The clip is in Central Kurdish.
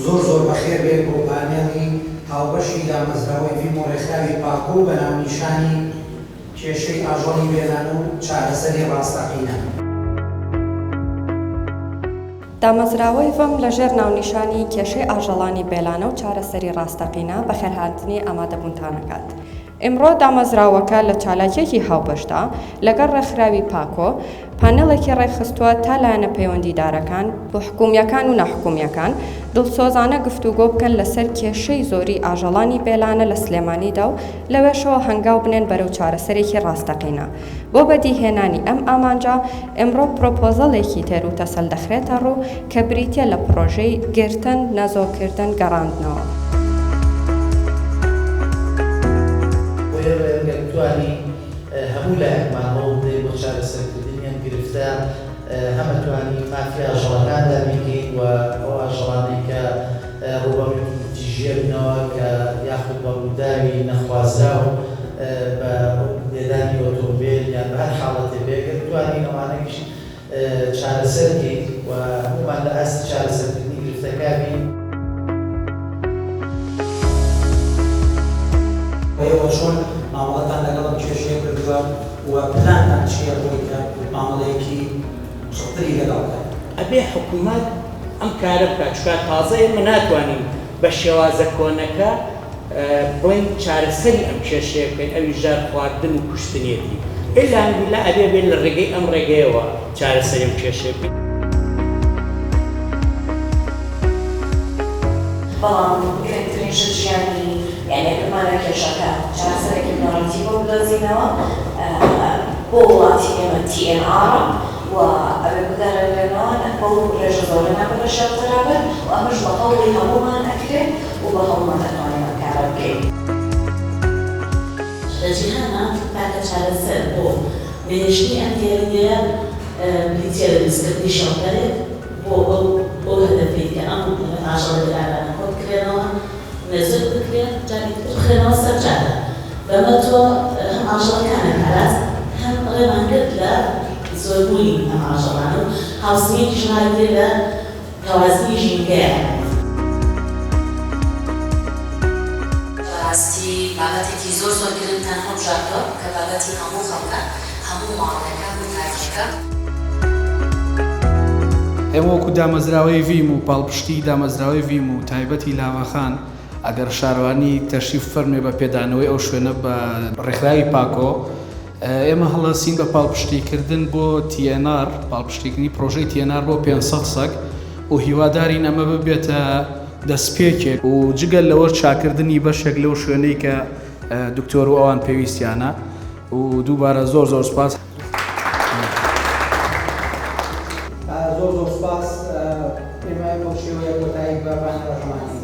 زۆر بەخێر بێت بۆ پانێڵی هاوبەشی دامەزراوەی فیلم و ڕێکخراوی پاکۆ بە ناونیشانی کێشەی ئاژەڵی بێلانە و چارەسەری ڕاستەقینە. دامەزراوەی ڤەم لەژێر ناونیشانی کێشەی ئاژەڵانی بێلانە و چارەسەری ڕاستەقینە بەخێرهاتنی ئامادەبوونتانەکات. ئێمڕۆ دامەزراوەکە لە چالاکیەکی هاوبەشدا لەگەڵ ڕێکخراوی پاکۆ پانێڵێکی ڕێکخستووە تا لایەنە پەیوەندیدارەکان بۆ حکوومیەکان و ناحکوومیەکان دڵسۆزانە گفتوگۆ بکەن لەسەر کێشەی زۆری ئاژەڵانی بێلانە لە سلێمانیدا و لەوێشەوە هەنگاو بنێن بەرەو چارەسەرێکی ڕاستەقینە. بۆ بەدیهێنانی ئەم ئامانجا ئێمڕۆ پرۆپۆزەڵێکی تێروتە سەلدەخرێتە ڕوو کە بریتیە لە پرۆژەی گرتن نەزۆکردن گەڕاندنەوە. توانی هەموو لایەکمانەوە بدەین بۆ چارەسەرکردنیان گرفتە هەمە توانی مافی ئاژەڵەکان دابینکەین و ئەو ئاژەڵانەی کە ڕوبەڕووی تیژێبنەوە کە یاخود بە ڕووداوی نەخوازرا و بە لێدانی ئۆتۆمبیل یان بە هەر حاڵەتێ بێگرت توانین ئەوانەیش چارەسەرکەین و هەموومان لە ئاستی چارەسەرکردنی گرفتەکە بین. چۆن مامەڵەتان لەگەڵم کێشەیە کردووە و پلانتان چییە بۆی کە مامەڵەیەکی چوتری لەگەڵکات؟ ئەبێ حکوومەت ئەم کارە بکات چکە تازە ئێمە ناتوانین بە شێوازە کۆنەکە بڵین چارەسەری ئەم کێشەیە بکەین ئەوی ژار خواردن و کوشتنیەتی ئێلانبیلا ئەبێ بێت لە ڕێگەی ئەم ڕێگەیەوە چارەسەری ئەم کێشەیە بکەین. بەڵام گرنگترین شت ژیانی یعنی ئەمانە کێشەکە چارەسەرێکی بنەڕەتی بۆ بدۆزینەوە بۆ وڵاتی ئێمە TNR و ئەوێ بگەڕێنەوە بۆ ڕێژە زۆرە نابێت بە شێڵتەرابێت و ئەمەش بە هەوڵی هەموومان ئەکرێت و بە هەوڵمان دەتوانین ئەم کارە بکەین. لە جیهانە کاتە چارەسەر بۆ بێهێشتنی ئەم دیاریە بریتیە لە دروستکردنی شێڵتەرێک بۆ هەدەفێت کە ئەم ئاژەڵە بێلانە خۆ بکرێنەوە نێزۆر بکرێن جاری بخرێنەوە سەر جادە بەمە تۆ هەم ئاژەڵەکانە پاراست هەم ڕێمان کرد لە زۆربوونی ئەم ئاژەڵانە و هاوسنگێکی ژمارەی لە هەوازنی ژینگەیە. بەڕاستی بابەتێکی زۆر گرنگ تەنها بژاردۆ کە بابەتی هەموو خەڵکە هەموو ماڵەکان و تاریخەکە. ئێمە وەکو دامەزراوەی ڤیم و پاڵپشتی دامەزراوەی ڤیم و تایبەتی لاوەخان ئەگەر شارەوانی تەشریف فەرمێ بە پێدانەوەی ئەو شوێنە بە ڕێکخراوی پاکۆ ئێمە هەڵەسین بە پاڵپشتیکردن بۆ TNR پاڵپشتیکردنی پرۆژەی TNR بۆ 500 سەگ و هیوادارین ئەمە ببێتە دەستپێکێک و جگەل لەوە چاکردنی بەشێک لەو شوێنەی کە دکتۆر و ئەوان پێویستیانە و دووبارە زۆر سپاس. زۆر سپاس ئێمە بۆ شێوەیە کۆتایی بەڕێوەبرانی ڕەحمانی.